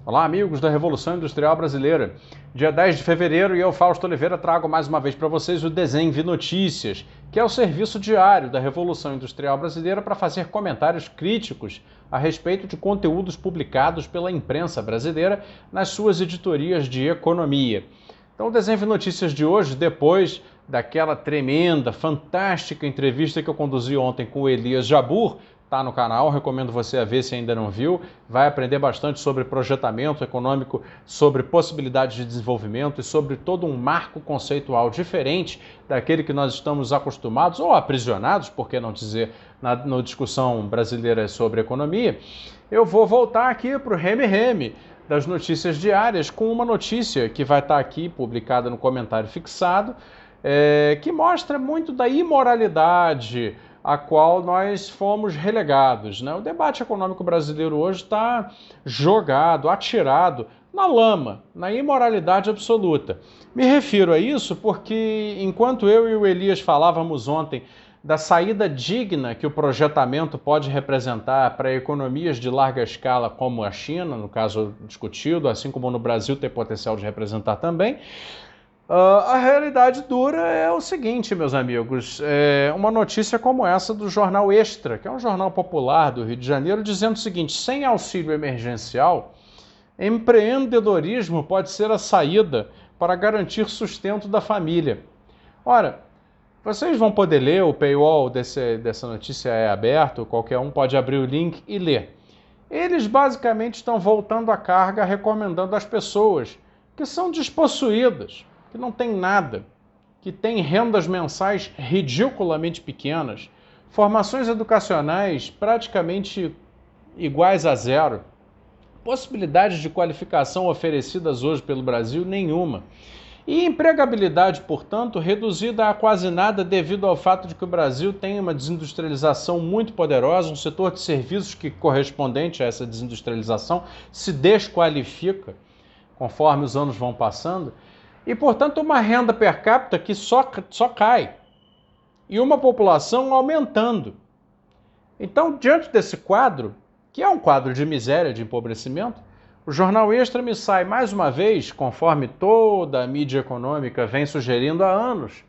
Olá, amigos da Revolução Industrial Brasileira. Dia 10 de fevereiro e eu, Fausto Oliveira, trago mais uma vez para vocês o Desenve Notícias, que é o serviço diário da Revolução Industrial Brasileira para fazer comentários críticos a respeito de conteúdos publicados pela imprensa brasileira nas suas editorias de economia. Então, o Desenve Notícias de hoje, depois daquela tremenda, fantástica entrevista que eu conduzi ontem com o Elias Jabbour, está no canal, recomendo você a ver se ainda não viu, vai aprender bastante sobre projetamento econômico, sobre possibilidades de desenvolvimento e sobre todo um marco conceitual diferente daquele que nós estamos acostumados, ou aprisionados, por que não dizer, na discussão brasileira sobre economia. Eu vou voltar aqui para o Reme das notícias diárias com uma notícia que vai estar aqui publicada no comentário fixado, que mostra muito da imoralidade a qual nós fomos relegados, né? O debate econômico brasileiro hoje está jogado, atirado na lama, na imoralidade absoluta. Me refiro a isso porque, enquanto eu e o Elias falávamos ontem da saída digna que o projetamento pode representar para economias de larga escala como a China, no caso discutido, assim como no Brasil tem potencial de representar também, a realidade dura é o seguinte, meus amigos, uma notícia como essa do Jornal Extra, que é um jornal popular do Rio de Janeiro, dizendo o seguinte: sem auxílio emergencial, empreendedorismo pode ser a saída para garantir sustento da família. Ora, vocês vão poder ler, o paywall dessa notícia é aberto, qualquer um pode abrir o link e ler. Eles basicamente estão voltando a carga, recomendando às pessoas que são despossuídas, que não têm nada, que têm rendas mensais ridiculamente pequenas, formações educacionais praticamente iguais a zero, possibilidades de qualificação oferecidas hoje pelo Brasil nenhuma. E empregabilidade, portanto, reduzida a quase nada devido ao fato de que o Brasil tem uma desindustrialização muito poderosa, um setor de serviços que, correspondente a essa desindustrialização, se desqualifica conforme os anos vão passando, e, portanto, uma renda per capita que só cai, e uma população aumentando. Então, diante desse quadro, que é um quadro de miséria, de empobrecimento, o Jornal Extra me sai mais uma vez, conforme toda a mídia econômica vem sugerindo há anos,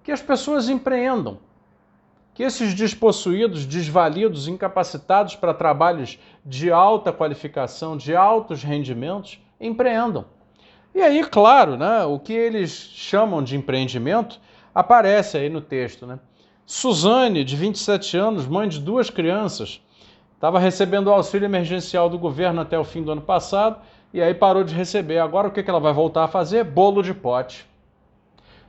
que as pessoas empreendam, que esses despossuídos, desvalidos, incapacitados para trabalhos de alta qualificação, de altos rendimentos, empreendam. E aí, claro, né, o que eles chamam de empreendimento aparece aí no texto, né? Suzane, de 27 anos, mãe de 2 crianças, estava recebendo o auxílio emergencial do governo até o fim do ano passado e aí parou de receber. Agora o que ela vai voltar a fazer? Bolo de pote.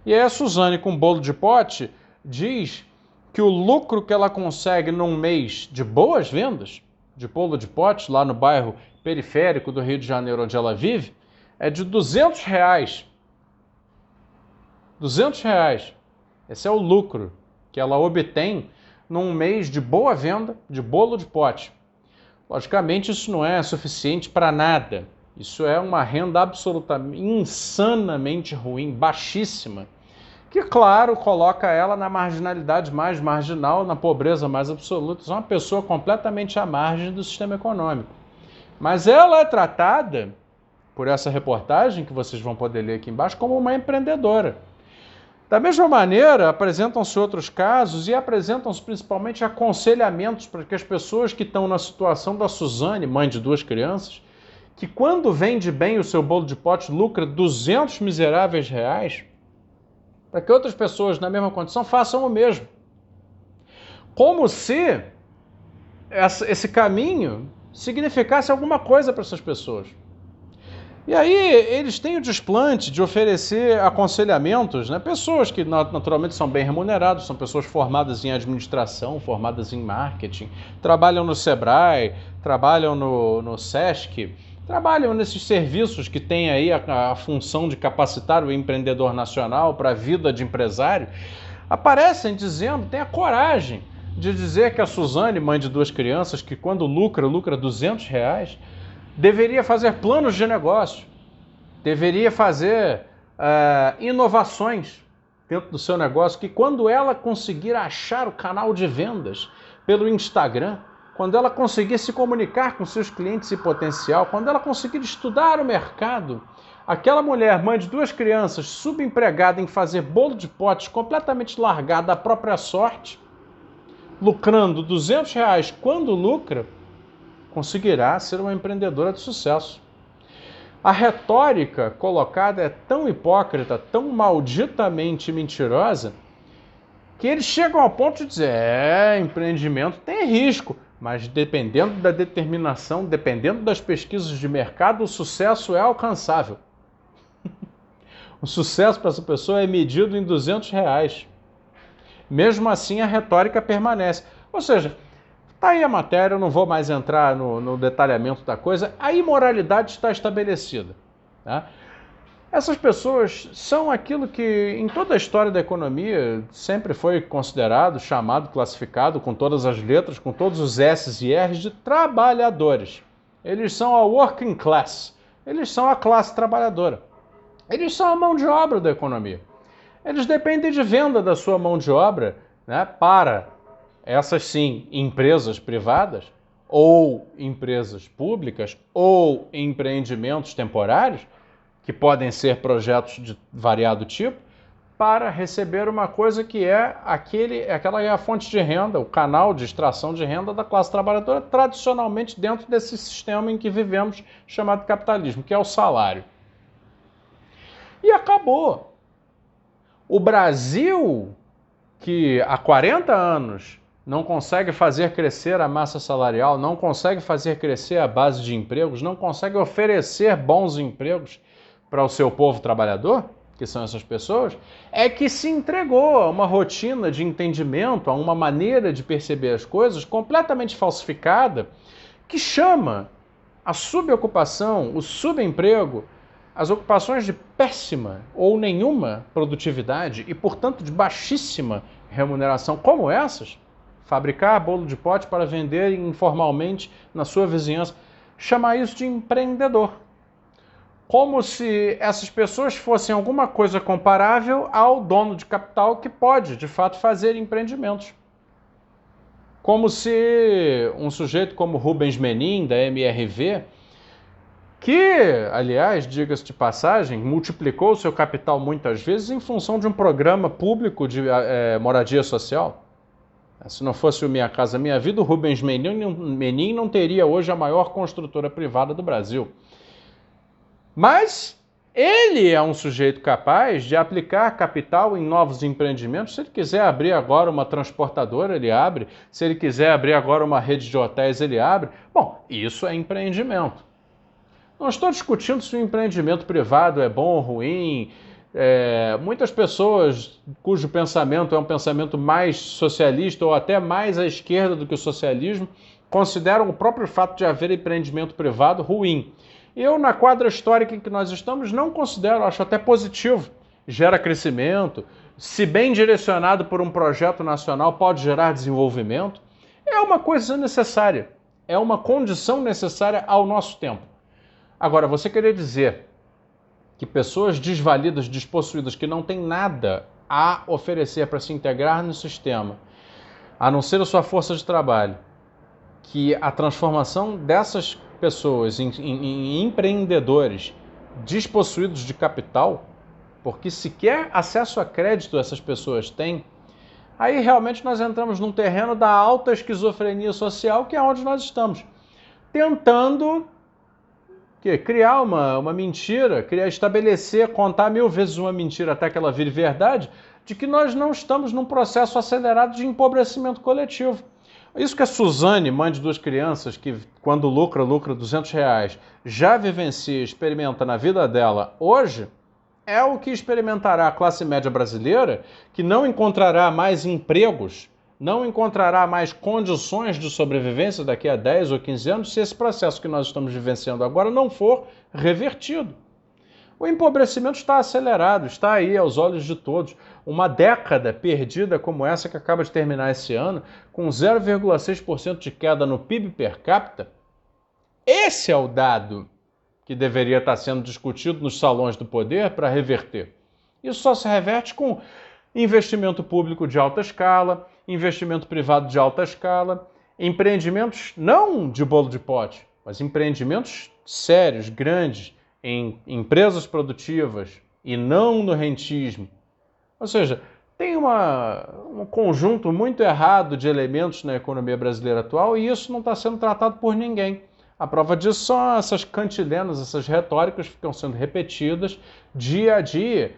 E aí a Suzane, com bolo de pote, diz que o lucro que ela consegue num mês de boas vendas, de bolo de pote, lá no bairro periférico do Rio de Janeiro, onde ela vive, é de R$200. R$200. Esse é o lucro que ela obtém num mês de boa venda de bolo de pote. Logicamente, isso não é suficiente para nada. Isso é uma renda absolutamente, insanamente ruim, baixíssima, que, claro, coloca ela na marginalidade mais marginal, na pobreza mais absoluta. É uma pessoa completamente à margem do sistema econômico. Mas ela é tratada, por essa reportagem, que vocês vão poder ler aqui embaixo, como uma empreendedora. Da mesma maneira, apresentam-se outros casos e apresentam-se principalmente aconselhamentos para que as pessoas que estão na situação da Suzane, mãe de 2 crianças, que quando vende bem o seu bolo de pote lucra 200 miseráveis reais, para que outras pessoas na mesma condição façam o mesmo. Como se esse caminho significasse alguma coisa para essas pessoas. E aí eles têm o desplante de oferecer aconselhamentos, né? Pessoas que naturalmente são bem remuneradas, são pessoas formadas em administração, formadas em marketing, trabalham no Sebrae, trabalham no Sesc, trabalham nesses serviços que têm aí a função de capacitar o empreendedor nacional para a vida de empresário, aparecem dizendo, têm a coragem de dizer que a Suzane, mãe de 2 crianças, que quando lucra R$200, deveria fazer planos de negócio, deveria fazer inovações dentro do seu negócio, que quando ela conseguir achar o canal de vendas pelo Instagram, quando ela conseguir se comunicar com seus clientes e potencial, quando ela conseguir estudar o mercado, aquela mulher, mãe de 2 crianças, subempregada em fazer bolo de potes, completamente largada à própria sorte, lucrando R$ 200 quando lucra, conseguirá ser uma empreendedora de sucesso. A retórica colocada é tão hipócrita, tão malditamente mentirosa, que eles chegam ao ponto de dizer, empreendimento tem risco, mas dependendo da determinação, dependendo das pesquisas de mercado, o sucesso é alcançável. O sucesso para essa pessoa é medido em R$ 200. Mesmo assim, a retórica permanece. Ou seja, tá aí a matéria, eu não vou mais entrar no detalhamento da coisa, a imoralidade está estabelecida. Tá? Essas pessoas são aquilo que, em toda a história da economia, sempre foi considerado, chamado, classificado, com todas as letras, com todos os S's e R's, de trabalhadores. Eles são a working class, eles são a classe trabalhadora. Eles são a mão de obra da economia. Eles dependem de venda da sua mão de obra, né, para essas sim, empresas privadas, ou empresas públicas, ou empreendimentos temporários, que podem ser projetos de variado tipo, para receber uma coisa que é aquela é a fonte de renda, o canal de extração de renda da classe trabalhadora, tradicionalmente dentro desse sistema em que vivemos, chamado capitalismo, que é o salário. E acabou. O Brasil, que há 40 anos não consegue fazer crescer a massa salarial, não consegue fazer crescer a base de empregos, não consegue oferecer bons empregos para o seu povo trabalhador, que são essas pessoas, é que se entregou a uma rotina de entendimento, a uma maneira de perceber as coisas completamente falsificada, que chama a subocupação, o subemprego, as ocupações de péssima ou nenhuma produtividade e, portanto, de baixíssima remuneração, como essas, fabricar bolo de pote para vender informalmente na sua vizinhança, chamar isso de empreendedor. Como se essas pessoas fossem alguma coisa comparável ao dono de capital que pode, de fato, fazer empreendimentos. Como se um sujeito como Rubens Menin, da MRV, que, aliás, diga-se de passagem, multiplicou o seu capital muitas vezes em função de um programa público de moradia social. Se não fosse o Minha Casa Minha Vida, o Rubens Menin não teria hoje a maior construtora privada do Brasil. Mas ele é um sujeito capaz de aplicar capital em novos empreendimentos. Se ele quiser abrir agora uma transportadora, ele abre. Se ele quiser abrir agora uma rede de hotéis, ele abre. Bom, isso é empreendimento. Não estou discutindo se o empreendimento privado é bom ou ruim. Muitas pessoas cujo pensamento é um pensamento mais socialista ou até mais à esquerda do que o socialismo consideram o próprio fato de haver empreendimento privado ruim. Eu, na quadra histórica em que nós estamos, não considero, acho até positivo. Gera crescimento, se bem direcionado por um projeto nacional, pode gerar desenvolvimento. É uma coisa necessária, é uma condição necessária ao nosso tempo. Agora, você querer dizer que pessoas desvalidas, despossuídas, que não têm nada a oferecer para se integrar no sistema, a não ser a sua força de trabalho, que a transformação dessas pessoas em empreendedores despossuídos de capital, porque sequer acesso a crédito essas pessoas têm, aí realmente nós entramos num terreno da alta esquizofrenia social, que é onde nós estamos, tentando criar uma mentira, estabelecer, contar 1000 vezes uma mentira até que ela vire verdade, de que nós não estamos num processo acelerado de empobrecimento coletivo. Isso que a Suzane, mãe de 2 crianças, que quando lucra R$ 200, já vivencia, experimenta na vida dela hoje, é o que experimentará a classe média brasileira, que não encontrará mais empregos, não encontrará mais condições de sobrevivência daqui a 10 ou 15 anos, se esse processo que nós estamos vivenciando agora não for revertido. O empobrecimento está acelerado, está aí aos olhos de todos. Uma década perdida como essa que acaba de terminar esse ano, com 0,6% de queda no PIB per capita, esse é o dado que deveria estar sendo discutido nos salões do poder para reverter. Isso só se reverte com investimento público de alta escala, investimento privado de alta escala, empreendimentos não de bolo de pote, mas empreendimentos sérios, grandes, em empresas produtivas e não no rentismo. Ou seja, tem um conjunto muito errado de elementos na economia brasileira atual e isso não está sendo tratado por ninguém. A prova disso são essas cantilenas, essas retóricas que ficam sendo repetidas dia a dia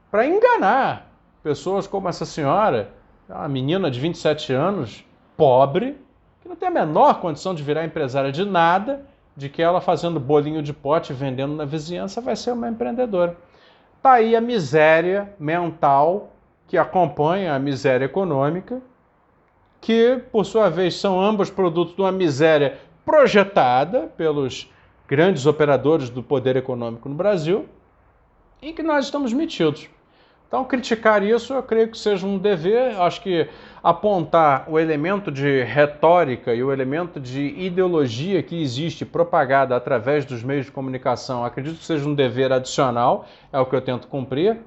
para enganar pessoas como essa senhora, uma menina de 27 anos, pobre, que não tem a menor condição de virar empresária de nada, de que ela fazendo bolinho de pote vendendo na vizinhança vai ser uma empreendedora. Está aí a miséria mental que acompanha a miséria econômica, que, por sua vez, são ambos produtos de uma miséria projetada pelos grandes operadores do poder econômico no Brasil e que nós estamos metidos. Então, criticar isso eu creio que seja um dever. Acho que apontar o elemento de retórica e o elemento de ideologia que existe propagada através dos meios de comunicação, acredito que seja um dever adicional, é o que eu tento cumprir.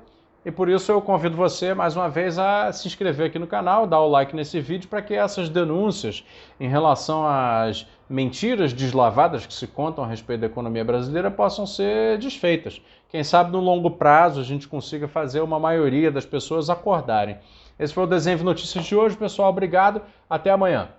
E por isso eu convido você, mais uma vez, a se inscrever aqui no canal, dar o like nesse vídeo para que essas denúncias em relação às mentiras deslavadas que se contam a respeito da economia brasileira possam ser desfeitas. Quem sabe no longo prazo a gente consiga fazer uma maioria das pessoas acordarem. Esse foi o Desenho de Notícias de hoje, pessoal. Obrigado. Até amanhã.